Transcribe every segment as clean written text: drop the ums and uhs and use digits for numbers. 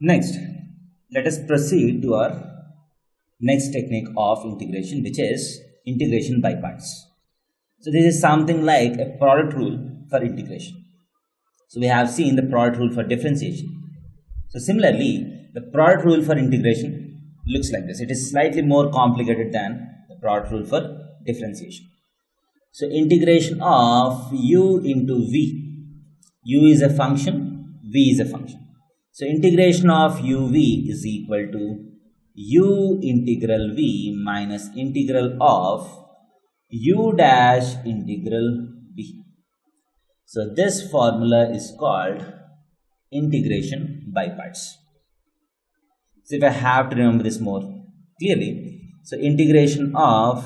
Next, let us proceed to our next technique of integration, which is integration by parts. So this is something like a product rule for integration. So we have seen the product rule for differentiation. So similarly, the product rule for integration looks like this. It is slightly more complicated than the product rule for differentiation. So integration of u into v. U is a function, v is a function. So integration of uv is equal to u integral v minus integral of u dash integral v. So this formula is called integration by parts. So if I have to remember this more clearly, so integration of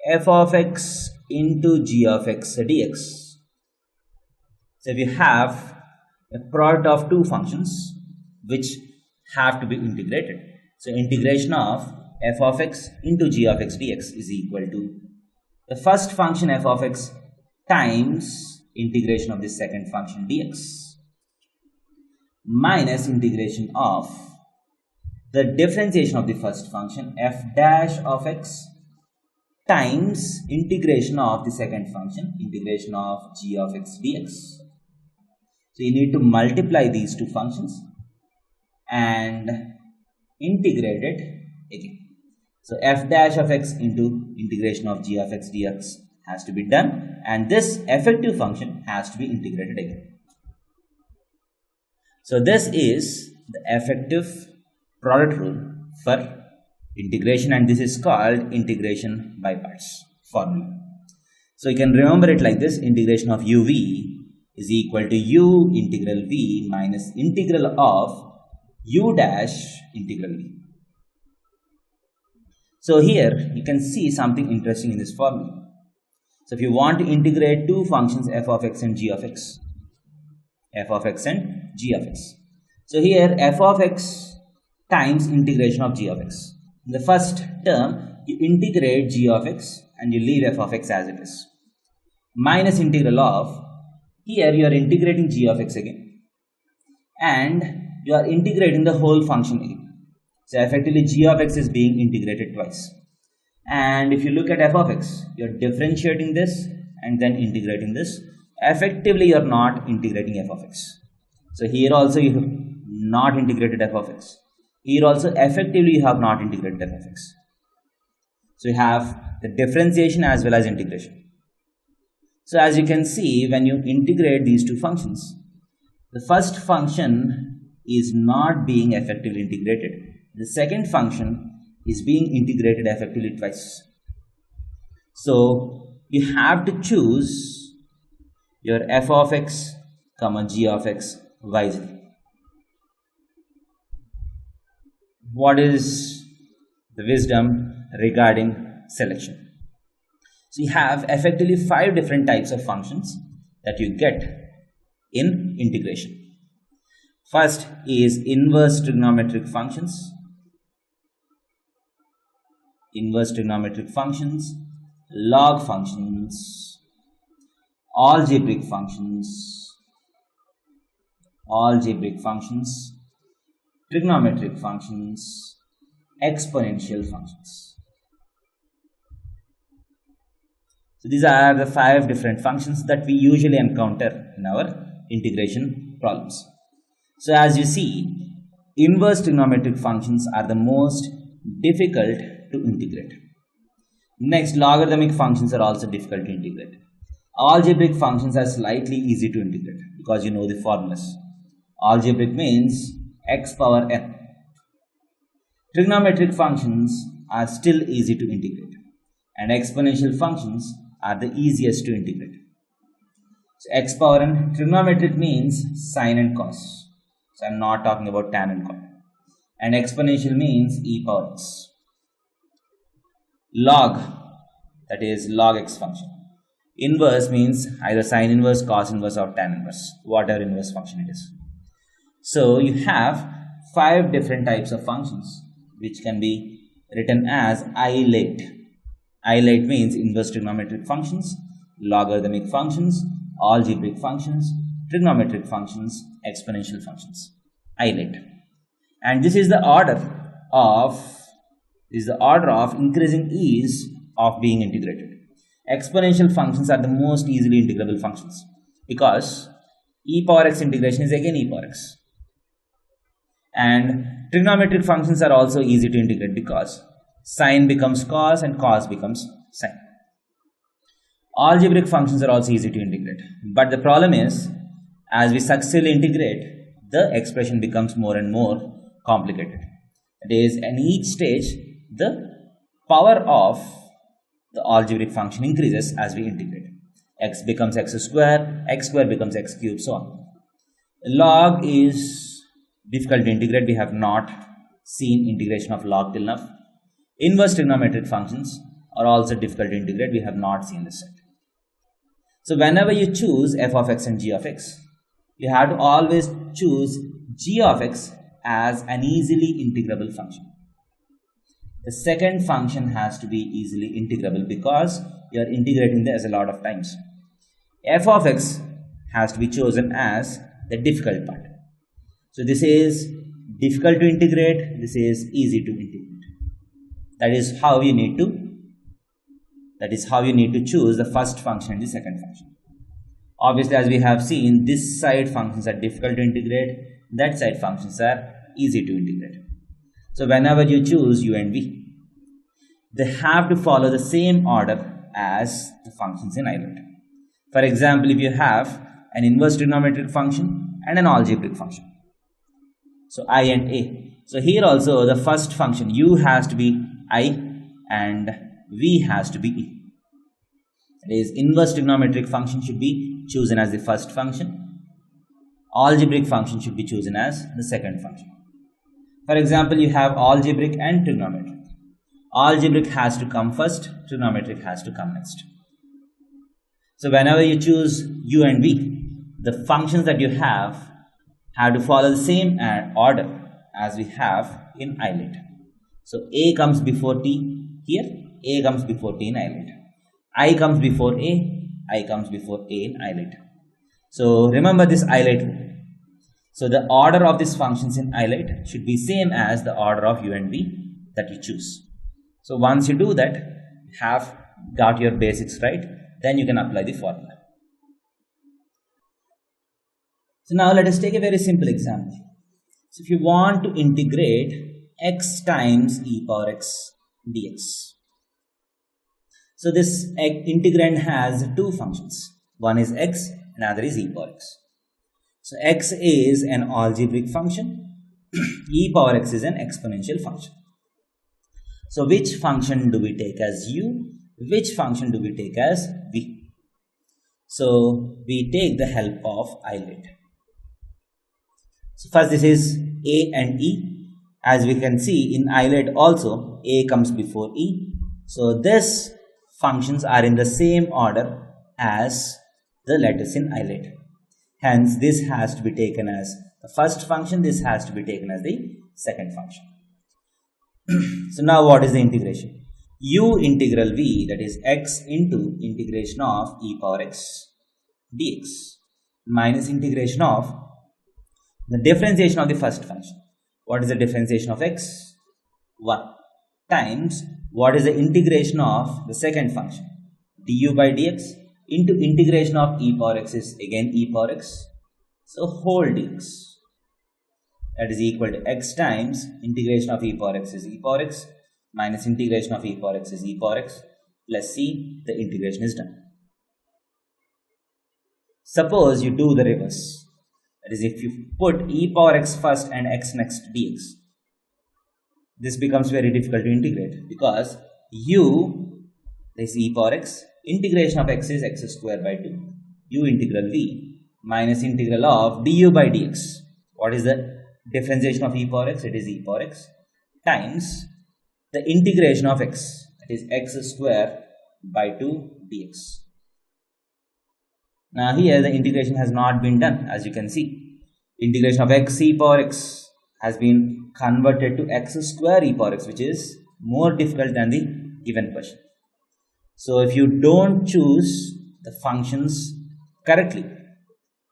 f of x into g of x dx. So if you have a product of two functions which have to be integrated, so integration of f of x into g of x dx is equal to the first function f of x times integration of the second function dx minus integration of the differentiation of the first function f dash of x times integration of the second function integration of g of x dx. So you need to multiply these two functions and integrate it again. So f dash of x into integration of g of x dx has to be done, and this effective function has to be integrated again. So this is the effective product rule for integration, and this is called integration by parts formula. So you can remember it like this: integration of uv is equal to u integral v minus integral of u dash integral v. So here you can see something interesting in this formula. So if you want to integrate two functions f of x and g of x, f of x and g of x. So here f of x times integration of g of x. In the first term, you integrate g of x and you leave f of x as it is. Minus integral of, here you are integrating g of x again. And you are integrating the whole function again. So effectively g of x is being integrated twice. And if you look at f of x, you are differentiating this and then integrating this. Effectively you are not integrating f of x. So here also you have not integrated f of x. Here also effectively you have not integrated f of x. So you have the differentiation as well as integration. So as you can see, when you integrate these two functions, the first function is not being effectively integrated. The second function is being integrated effectively twice. So you have to choose your f of x comma g of x wisely. What is the wisdom regarding selection? So you have effectively 5 different types of functions that you get in integration. First is inverse trigonometric functions, log functions, algebraic functions, trigonometric functions, exponential functions. So these are the 5 different functions that we usually encounter in our integration problems. So as you see, inverse trigonometric functions are the most difficult to integrate. Next, logarithmic functions are also difficult to integrate. Algebraic functions are slightly easy to integrate because you know the formulas. Algebraic means x power n. Trigonometric functions are still easy to integrate, and exponential functions are the easiest to integrate. So x power n, trigonometric means sine and cos. So I am not talking about tan and cot. And exponential means e power x. Log, that is log x function. Inverse means either sine inverse, cos inverse or tan inverse, whatever inverse function it is. So you have 5 different types of functions which can be written as AIIMS. AIIMS means inverse trigonometric functions, logarithmic functions, algebraic functions, trigonometric functions, exponential functions. AIIMS. and this is the order of increasing ease of being integrated. Exponential functions are the most easily integrable functions because e power x integration is again e power x. And trigonometric functions are also easy to integrate because sine becomes cos and cos becomes sine. Algebraic functions are also easy to integrate, but the problem is, as we successfully integrate, the expression becomes more and more complicated. That is, in each stage, the power of the algebraic function increases as we integrate. X becomes x square becomes x cube, so on. Log is difficult to integrate. We have not seen integration of log till now. Inverse trigonometric functions are also difficult to integrate. We have not seen this yet. So whenever you choose f of x and g of x, you have to always choose g of x as an easily integrable function. The second function has to be easily integrable because you are integrating this a lot of times. F of x has to be chosen as the difficult part. So this is difficult to integrate, this is easy to integrate. That is how you need to choose the first function and the second function. Obviously, as we have seen, this side functions are difficult to integrate, that side functions are easy to integrate. So whenever you choose u and v, they have to follow the same order as the functions in iLet. For example, if you have an inverse trigonometric function and an algebraic function, so I and A. So here also the first function u has to be I and v has to be E. That is, inverse trigonometric function should be chosen as the first function. Algebraic function should be chosen as the second function. For example, you have algebraic and trigonometric. Algebraic has to come first, trigonometric has to come next. So whenever you choose u and v, the functions that you have to follow the same order as we have in iLet. So a comes before t here, a comes before t in iLet. I comes before a, I comes before a in iLet. So remember this iLet rule. So the order of these functions in iLet should be same as the order of u and v that you choose. So once you do that, you have got your basics right, then you can apply the formula. So now let us take a very simple example. So if you want to integrate x times e power x dx. So this integrand has two functions. One is x, another is e power x. So x is an algebraic function, e power x is an exponential function. So which function do we take as u? Which function do we take as v? So we take the help of iLet. So first this is a and e. As we can see in iLet also, a comes before e. So these functions are in the same order as the letters in iLet. Hence this has to be taken as the first function, this has to be taken as the second function. So now what is the integration? U integral v, that is x into integration of e power x dx minus integration of the differentiation of the first function. What is the differentiation of x? 1 times what is the integration of the second function? Du by dx into integration of e power x is again e power x. So whole dx. That is equal to x times integration of e power x is e power x minus integration of e power x is e power x plus c. The integration is done. Suppose you do the reverse. That is, if you put e power x first and x next dx, this becomes very difficult to integrate because u is e power x, integration of x is x square by 2, u integral v minus integral of du by dx. What is the differentiation of e power x? It is e power x times the integration of x, that is x square by 2 dx. Now here the integration has not been done. As you can see, integration of x e power x has been converted to x square e power x, which is more difficult than the given question. So if you don't choose the functions correctly,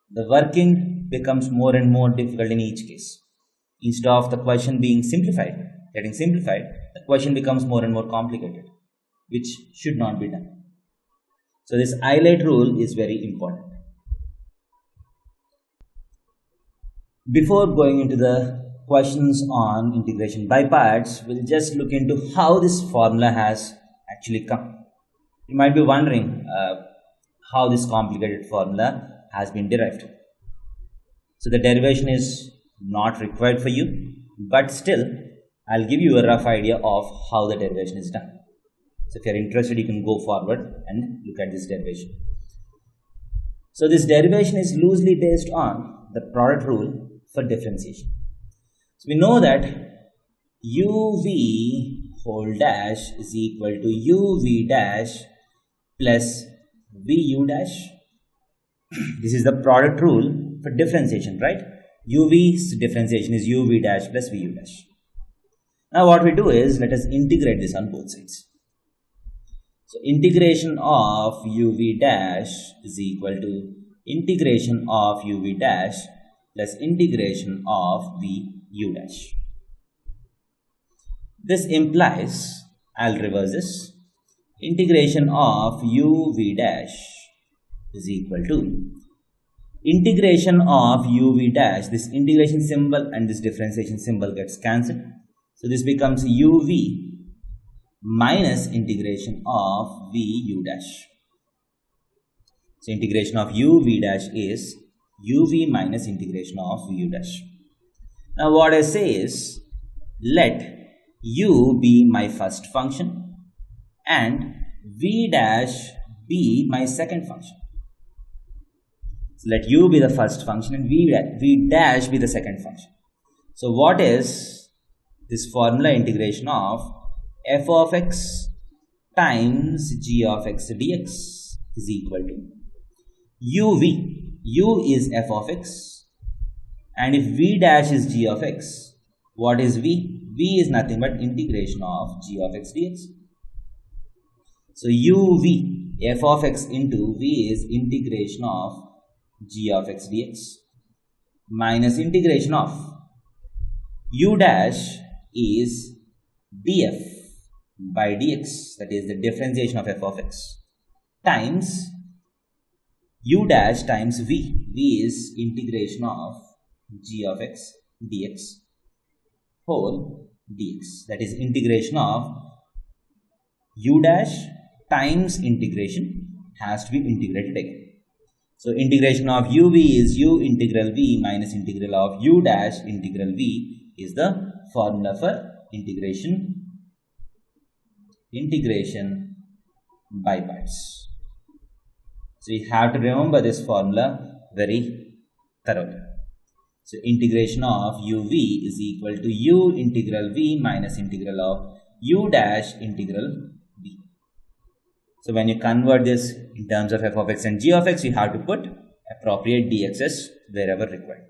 the working becomes more and more difficult in each case. instead of the question being getting simplified, the question becomes more and more complicated, which should not be done. So this highlight rule is very important. Before going into the questions on integration by parts, we'll just look into how this formula has actually come. You might be wondering how this complicated formula has been derived. So the derivation is not required for you, but still I'll give you a rough idea of how the derivation is done. So if you're interested, you can go forward and look at this derivation. So this derivation is loosely based on the product rule for differentiation. So we know that uv whole dash is equal to uv dash plus vu dash. This is the product rule for differentiation, right? UV's differentiation is uv dash plus vu dash. Now what we do is, let us integrate this on both sides. So integration of uv dash is equal to integration of uv dash plus integration of vu dash. This implies, I'll reverse this, integration of uv dash is equal to integration of uv dash. This integration symbol and this differentiation symbol gets cancelled. So this becomes uv minus integration of vu dash. So integration of uv dash is uv minus integration of vu dash. Now what I say is, let u be my first function and v dash be my second function. So let u be the first function and v dash be the second function. So what is this formula integration of f of x times g of x dx is equal to uv. U is f of x, and if v dash is g of x, what is v? V is nothing but integration of g of x dx. So uv, f of x into v is integration of g of x dx minus integration of u dash is df by dx, that is the differentiation of f of x, times u dash times v. V is integration of g of x dx whole dx, that is integration of u dash times integration has to be integrated again. So integration of uv is u integral v minus integral of u dash integral v is the formula for integration by parts. So you have to remember this formula very thoroughly. So integration of uv is equal to u integral v minus integral of u dash integral v. So when you convert this in terms of f of x and g of x, you have to put appropriate dx's wherever required.